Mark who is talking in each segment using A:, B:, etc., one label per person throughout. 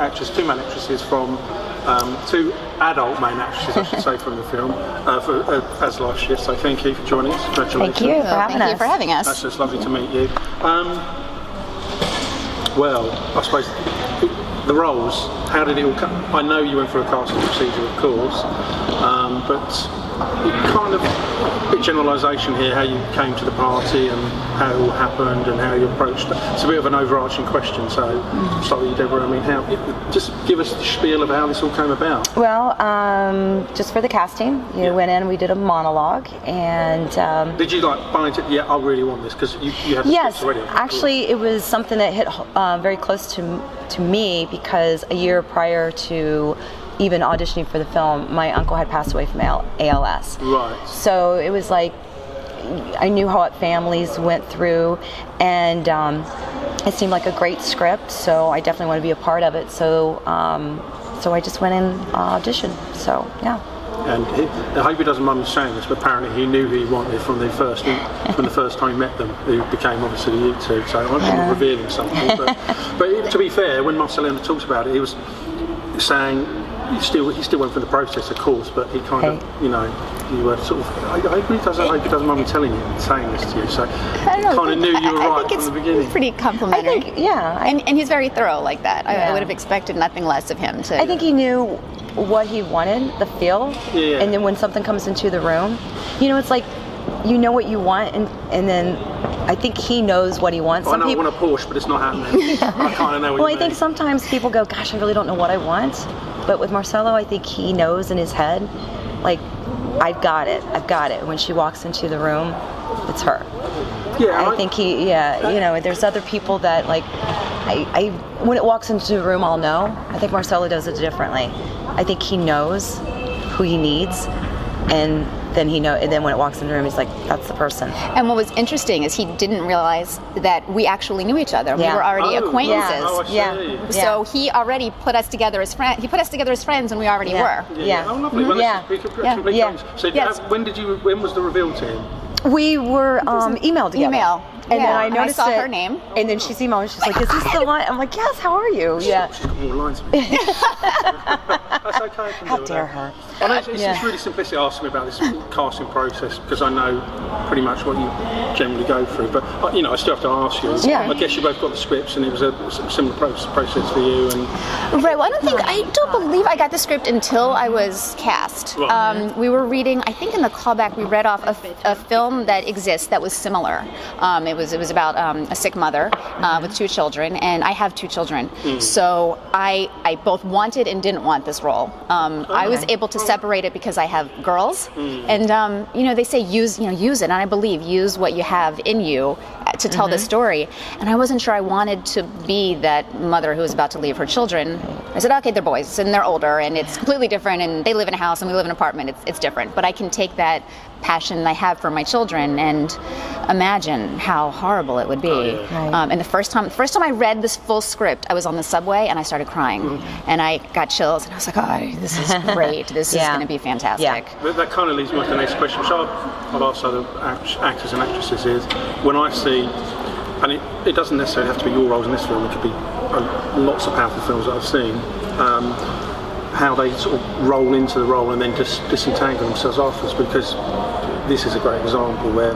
A: two main actresses from two adult main actresses, I should say, from the film as Life Shift. So thank you for joining us. Congratulations.
B: Thank you for having us.
C: Thank you for having us.
A: That's just lovely to meet you. Well, I suppose the roles, how did it all come? I know you went through a casting procedure, of course, but kind of a bit generalisation here, how you came to the party and how it all happened and how you approached it. It's a bit of an overarching question, so start with you, Deborah. I mean, just give us the spiel of how this all came about.
B: Well, just for the casting, you went in, we did a monologue, and
A: did you buy into? Yeah, I really want this, because you had the scripts already.
B: Actually, it was something that hit very close to me, because a year prior to even auditioning for the film, my uncle had passed away from ALS.
A: Right.
B: So it was like, I knew how what families went through, and it seemed like a great script, so I definitely want to be a part of it. So I just went in auditioned. So yeah. And
A: I hope he doesn't mind me saying this, but apparently he knew who he wanted from the first time he met them, who became obviously you two. So I'm not revealing something, but to be fair, when Marcelino talks about it, he was saying he still went through the process, of course, but he kind of, you were sort of. I hope he doesn't mind me saying this to you. So
C: I don't know,
A: kind of knew you were right from the beginning.
C: It's pretty complimentary.
B: I think,
C: and he's very thorough like that. I would have expected nothing less of him. I
B: think he knew what he wanted, the feel, and then when something comes into the room, it's like, you know what you want, and then I think he knows what he wants.
A: I know I want a Porsche, but it's not happening. I kind of know what you mean.
B: I think sometimes people go, gosh, I really don't know what I want. But with Marcelo, I think he knows in his head, like, I've got it. When she walks into the room, it's her.
A: Yeah,
B: I think there's other people that, like, I when it walks into the room, I'll know. I think Marcelo does it differently. I think he knows who he needs, and then when it walks in the room, he's like, that's the person.
C: And what was interesting is he didn't realize that we actually knew each other. We were already acquaintances. So he already put us together as friends. He put us together as friends, and we already were.
A: Yeah. Oh, lovely. Well, So when was the reveal to him?
B: We were emailed together. And then I noticed
C: I saw her name.
B: And then she's emailed, and she's like, is this the line? I'm like, yes, how are you?
A: She's got more lines than me. That's okay.
B: How dare her.
A: I know it's really simplistic asking me about this casting process, because I know pretty much what you generally go through. But, I still have to ask you.
B: Yeah.
A: I guess you both got the scripts, and it was a similar process for you.
C: Right. Well, I don't believe I got the script until I was cast. Right. We were reading, I think in the callback, we read off a film that exists that was similar. It was about a sick mother with two children, and I have two children. So I both wanted and didn't want this role. I was able to separate it because I have girls, and they say use it, and I believe use what you have in you to tell the story. And I wasn't sure I wanted to be that mother who was about to leave her children. I said, okay, they're boys and they're older, and it's completely different, and they live in a house and we live in an apartment. It's different, but I can take that passion I have for my children and imagine how horrible it would be. And the first time I read this full script, I was on the subway and I started crying, and I got chills, and I was like, oh, this is great. This is going to be fantastic.
A: That kind of leads me to the next question, which I've asked other actors and actresses, is when I see, and it doesn't necessarily have to be your roles in this film, it could be lots of powerful films that I've seen, how they sort of roll into the role and then just disentangle themselves afterwards, because this is a great example where,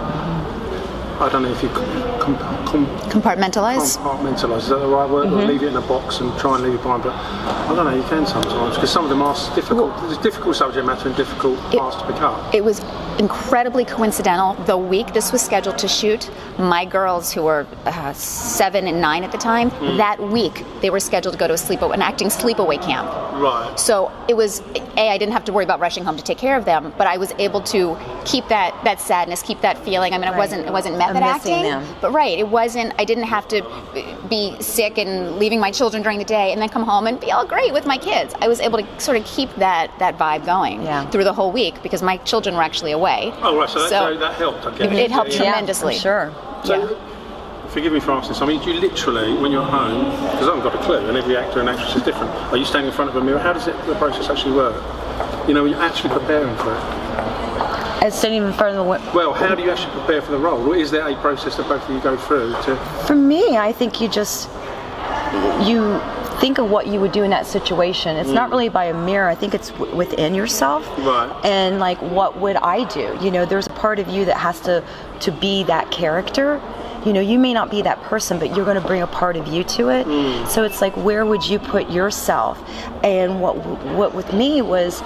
A: I don't know if you
C: compartmentalize.
A: Compartmentalize, is that the right word? Or leave it in a box and try and leave it behind, but I don't know, you can sometimes, because some of them are difficult. There's difficult subject matter and difficult parts to pick up.
C: It was incredibly coincidental. The week this was scheduled to shoot, my girls, who were 7 and 9 at the time, that week they were scheduled to go to an acting sleepaway camp.
A: Right.
C: So it was, I didn't have to worry about rushing home to take care of them, but I was able to keep that sadness, keep that feeling. I mean, it wasn't method acting, but I didn't have to be sick and leaving my children during the day and then come home and be all great with my kids. I was able to sort of keep that vibe going through the whole week, because my children were actually away.
A: Oh, right, so that helped, I guess.
C: It helped tremendously.
B: I'm sure.
A: So, forgive me for asking this, I mean, do you literally, when you're at home, because I haven't got a clue, and every actor and actress is different, are you standing in front of a mirror? How does the process actually work? When you're actually preparing for it?
B: As standing in front of the
A: Well, how do you actually prepare for the role? Or is there a process that both of you go through to...
B: For me, I think you think of what you would do in that situation. It's not really by a mirror. I think it's within yourself.
A: Right.
B: And like, what would I do? You know, there's a part of you that has to be that character. You know, you may not be that person, but you're going to bring a part of you to it. So it's like, where would you put yourself? And what with me was,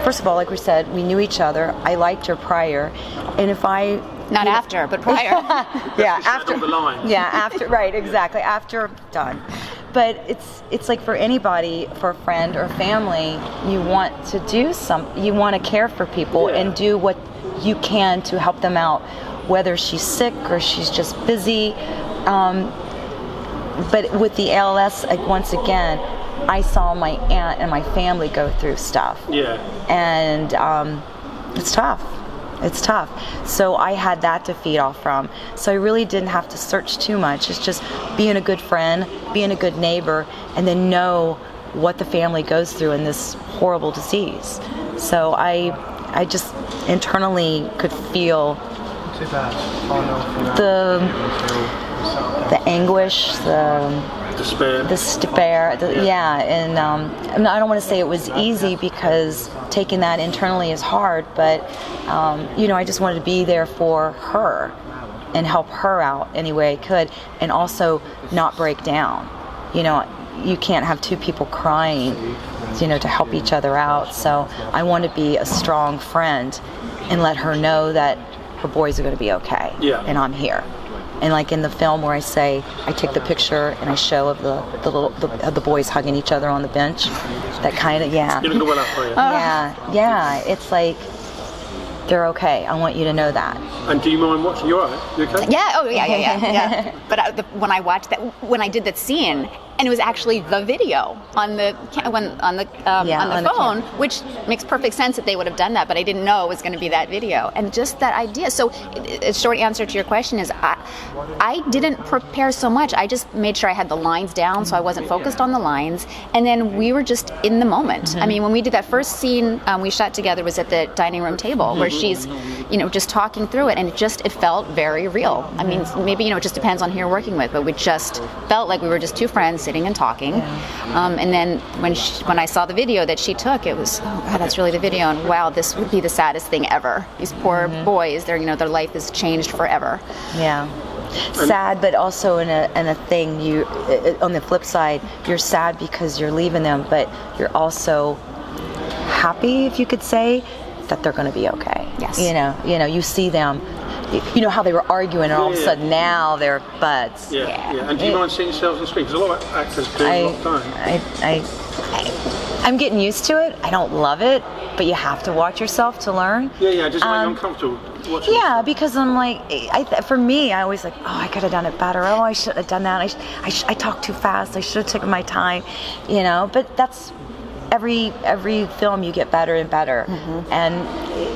B: first of all, like we said, we knew each other. I liked her prior, and if I
C: Not after, but prior.
B: yeah, after
A: the line.
B: Yeah, after, right, exactly. After done. But it's like for anybody, for a friend or family, you want to do you want to care for people and do what you can to help them out, whether she's sick or she's just busy. But with the ALS, like, once again, I saw my aunt and my family go through stuff.
A: Yeah.
B: And it's tough. It's tough. So I had that to feed off from. So I really didn't have to search too much. It's just being a good friend, being a good neighbor, and then know what the family goes through in this horrible disease. So I just internally could feel the anguish, the despair, and I don't want to say it was easy, because taking that internally is hard, but you know, I just wanted to be there for her and help her out any way I could, and also not break down. You know, you can't have two people crying, you know, to help each other out. So I want to be a strong friend and let her know that her boys are going to be okay, and I'm here. And like in the film where I say, I take the picture and I show of the boys hugging each other on the bench, that kind of,
A: You didn't go well up for you.
B: yeah, it's like, they're okay. I want you to know that.
A: And do you mind watching? You alright? You okay?
C: Yeah. Oh, yeah. But when I watched that, when I did that scene, and it was actually the video on the phone, which makes perfect sense that they would have done that. But I didn't know it was going to be that video, and just that idea. So, a short answer to your question is, I didn't prepare so much. I just made sure I had the lines down, so I wasn't focused on the lines, and then we were just in the moment. I mean, when we did that first scene we shot together was at the dining room table, where she's, you know, just talking through it, and it felt very real. I mean, maybe, you know, it just depends on who you're working with, but we just felt like we were just two friends sitting and talking. And then when I saw the video that she took, it was, oh God, that's really the video, and wow, this would be the saddest thing ever. These poor boys, their life is changed forever.
B: Yeah. Sad, but also in a thing, you, on the flip side, you're sad because you're leaving them, but you're also happy, if you could say, that they're going to be okay.
C: Yes.
B: You know, you see them, you know how they were arguing, and all of a sudden now they're buds.
A: Yeah. And do you mind seeing yourselves on screen? Because a lot of actors do a lot of time.
B: I'm getting used to it. I don't love it, but you have to watch yourself to learn.
A: Yeah. Just make you uncomfortable watching.
B: Yeah, because I'm like, for me, I always like, oh, I could have done it better. Oh, I should have done that. I talked too fast. I should have taken my time. You know, but that's. Every film you get better and better, and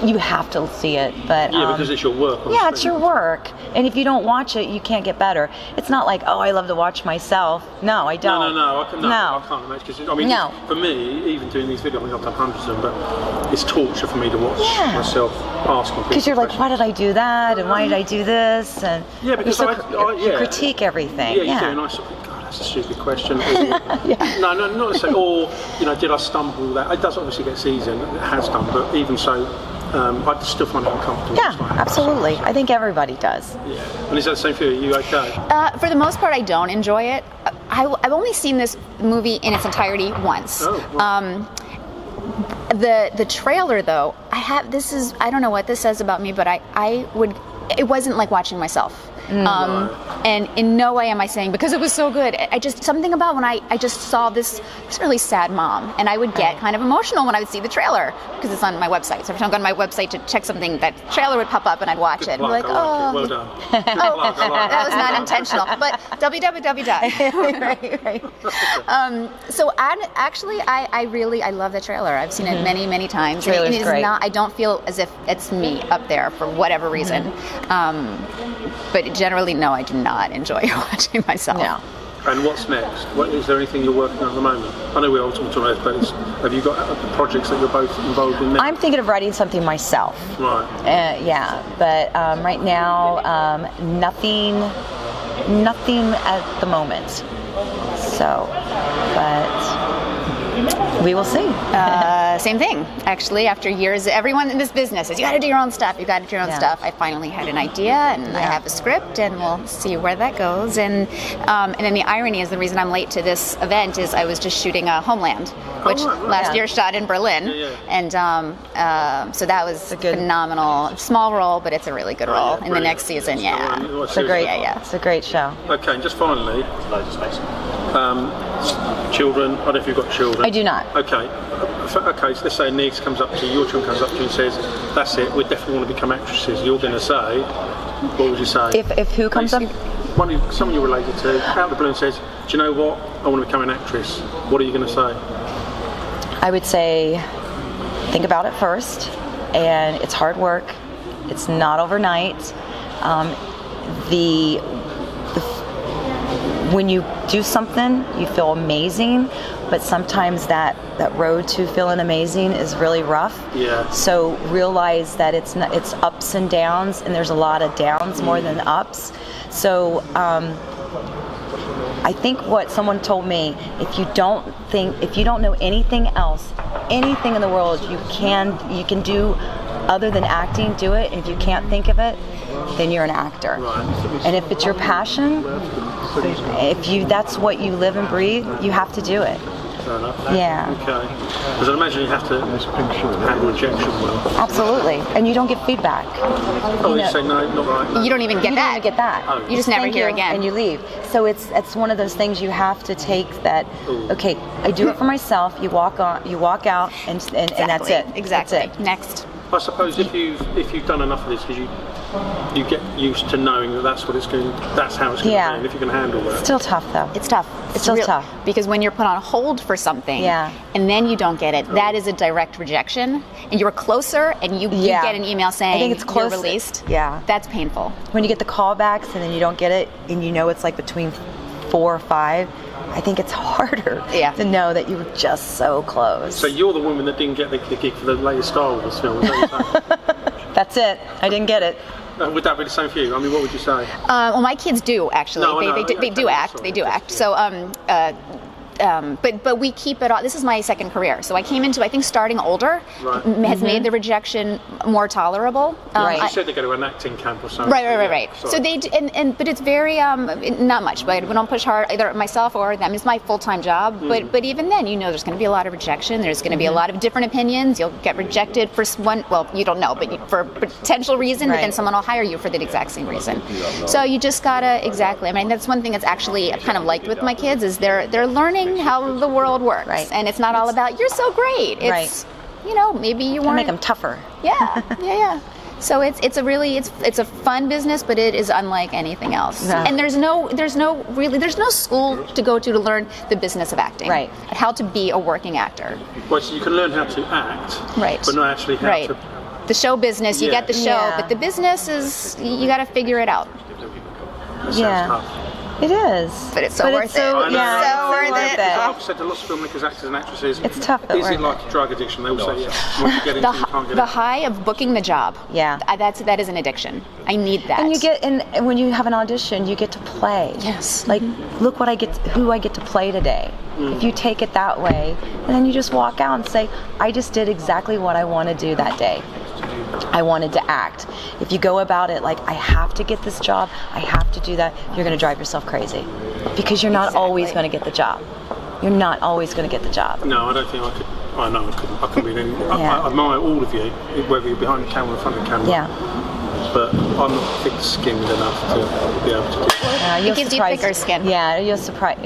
B: you have to see it. But
A: because it's your work.
B: Yeah, it's your work, and if you don't watch it, you can't get better. It's not like, oh, I love to watch myself. No, I don't.
A: No, I can't imagine. Because I mean, for me, even doing these videos, I mean, I've done hundreds of them, but it's torture for me to watch myself asking people.
B: Because you're like, why did I do that, and why did I do this, and
A: because
B: you critique everything.
A: Yeah, you do, and I sort of think, God, that's a stupid question. No, not to say, or did I stumble that? It does obviously get seasoned, it has done, but even so, I still find it uncomfortable.
B: Yeah, absolutely. I think everybody does.
A: Yeah. And is that the same for you? Are you okay?
C: For the most part, I don't enjoy it. I've only seen this movie in its entirety once.
A: Oh, wow.
C: The trailer, though, I don't know what this says about me, but it wasn't like watching myself. And in no way am I saying because it was so good. I just, something about when I just saw this really sad mom, and I would get kind of emotional when I would see the trailer because it's on my website. So every time I go to my website to check something, that trailer would pop up and I'd watch it. And be like,
A: oh, well done.
C: That was not intentional, but www.
B: Right.
C: So I love the trailer. I've seen it many times.
B: Trailer's
C: and it is
B: great.
C: not. I don't feel as if it's me up there for whatever reason. But generally, no, I do not enjoy watching myself.
B: No.
A: And what's next? Is there anything you're working on at the moment? I know we're all talking about this, but have you got projects that you're both involved in now?
B: I'm thinking of writing something myself.
A: Right.
B: But right now, nothing at the moment. So, but we will see.
C: Same thing, actually. After years, everyone in this business says, you got to do your own stuff, you got to do your own stuff. I finally had an idea, and I have a script, and we'll see where that goes. And then the irony is, the reason I'm late to this event is I was just shooting Homeland, which last year shot in Berlin. And so that was a phenomenal, small role, but it's a really good role in the next season.
B: It's a great, it's a great show.
A: Okay, and just finally, children, I don't know if you've got children.
B: I do not.
A: Okay, so let's say a niece comes up to you, your children comes up to you and says, that's it, we definitely want to become actresses. You're going to say, what would you say?
B: If who comes up?
A: Someone you're related to, out of the blue and says, do you know what, I want to become an actress. What are you going to say?
B: I would say, think about it first, and it's hard work. It's not overnight. When you do something, you feel amazing, but sometimes that road to feeling amazing is really rough.
A: Yeah.
B: So realize that it's ups and downs, and there's a lot of downs more than ups. So I think what someone told me, if you don't know anything else, anything in the world you can do other than acting, do it. And if you can't think of it, then you're an actor.
A: Right.
B: And if it's your passion, that's what you live and breathe, you have to do it.
A: Fair enough.
B: Yeah.
A: Okay. Because I imagine you have to handle rejection well.
B: Absolutely. And you don't get feedback.
A: You say no, not right. No.
C: You don't even get
B: You
C: that.
B: don't even get that.
A: Oh.
C: You just never
B: Thank
C: hear
B: you,
C: again.
B: and you leave. So it's one of those things you have to take that. Okay, I do it for myself. You walk out, and that's it.
C: Exactly.
B: That's it.
C: Next.
A: I suppose if you've done enough of this, because you get used to knowing that that's how it's going to be, and if you can handle that.
B: Still tough though.
C: It's tough.
B: It's still tough.
C: Because when you're put on hold for something, and then you don't get it, that is a direct rejection. And you're closer, and you get an email saying
B: I think it's close,
C: you're released.
B: Yeah.
C: That's painful.
B: When you get the callbacks and then you don't get it, and you know it's like between 4 or 5, I think it's harder to know that you were just so close.
A: So you're the woman that didn't get the gig for the latest Star Wars film, is that what you're saying?
B: That's it. I didn't get it.
A: Would that be the same for you? I mean, what would you say?
C: Well, my kids do actually.
A: No,
C: they do act. They do act. So, but we keep it on. This is my second career, so I came into, I think, starting older has made the rejection more tolerable.
A: You said they go to an acting camp or something.
C: Right. So they do, but it's very not much. But we don't push hard, either myself or them. It's my full-time job. But even then, there's going to be a lot of rejection. There's going to be a lot of different opinions. You'll get rejected for one. Well, you don't know, but for a potential reason. But then someone will hire you for the exact same reason. So you just gotta I mean, that's one thing that's actually I've kind of liked with my kids is they're learning how the world works, and it's not all about you're so great. It's maybe you want to
B: make them tougher.
C: Yeah. So it's a fun business, but it is unlike anything else. No. And there's no school to go to learn the business of acting.
B: Right.
C: How to be a working actor.
A: Well, so you can learn how to act, but not actually how to.
C: The show business, you get the show, but the business is you got to figure it out.
A: That sounds tough.
B: It is.
C: But it's so worth it.
B: So worth it.
A: I've said to lots of filmmakers, actors and actresses,
B: it's tough.
A: Is it like a drug addiction? They all say yes. Once you get into it, you can't get
C: the high of booking the job.
B: Yeah.
C: That is an addiction. I need that.
B: And when you have an audition, you get to play.
C: Yes.
B: Like, look who I get to play today. If you take it that way, and then you just walk out and say, I just did exactly what I want to do that day. I wanted to act. If you go about it like, I have to get this job, I have to do that, you're going to drive yourself crazy. Because you're not always going to get the job. You're not always going to get the job.
A: No, I don't think I could. I know I couldn't. I couldn't be any. I admire all of you, whether you're behind the camera or in front of the camera.
B: Yeah.
A: But I'm not thick-skinned enough to be able to do it.
C: It gives you thicker skin.
B: Yeah, you'll surprise.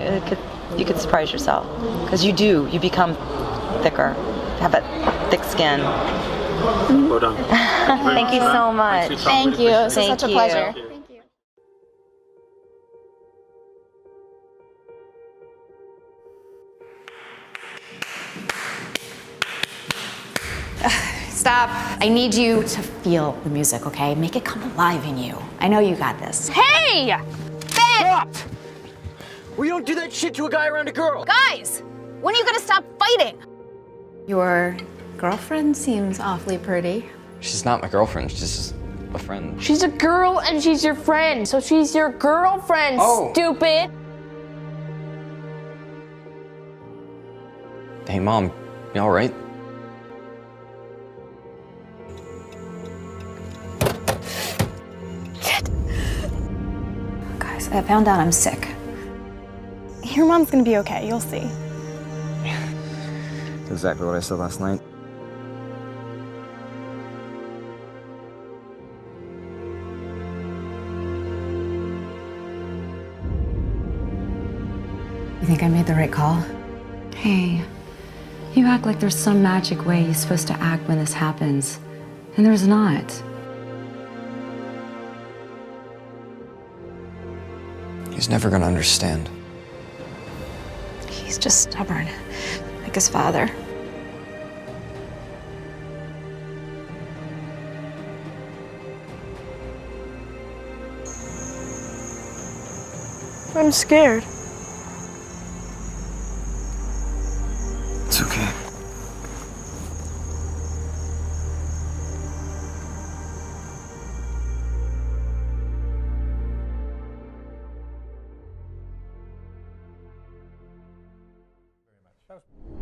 B: You could surprise yourself. Because you do. You become thicker. Have a thick skin.
A: Well done.
B: Thank you so much.
C: Thank you. It's such a pleasure. Thank you. Stop. I need you to feel the music, okay? Make it come alive in you. I know you got this. Hey! Ben!
D: Stop! We don't do that shit to a guy around a girl.
C: Guys! When are you gonna stop fighting? Your girlfriend seems awfully pretty.
E: She's not my girlfriend, she's just a friend.
F: She's a girl and she's your friend, so she's your girlfriend, stupid.
E: Hey, Mom, you all right?
C: Guys, I found out I'm sick.
F: Your mom's gonna be okay, you'll see.
G: Exactly what I said last night.
B: You think I made the right call? Hey, you act like there's some magic way you're supposed to act when this happens, and there's not.
E: He's never gonna understand.
F: He's just stubborn, like his father. I'm scared.
G: It's okay.
A: That was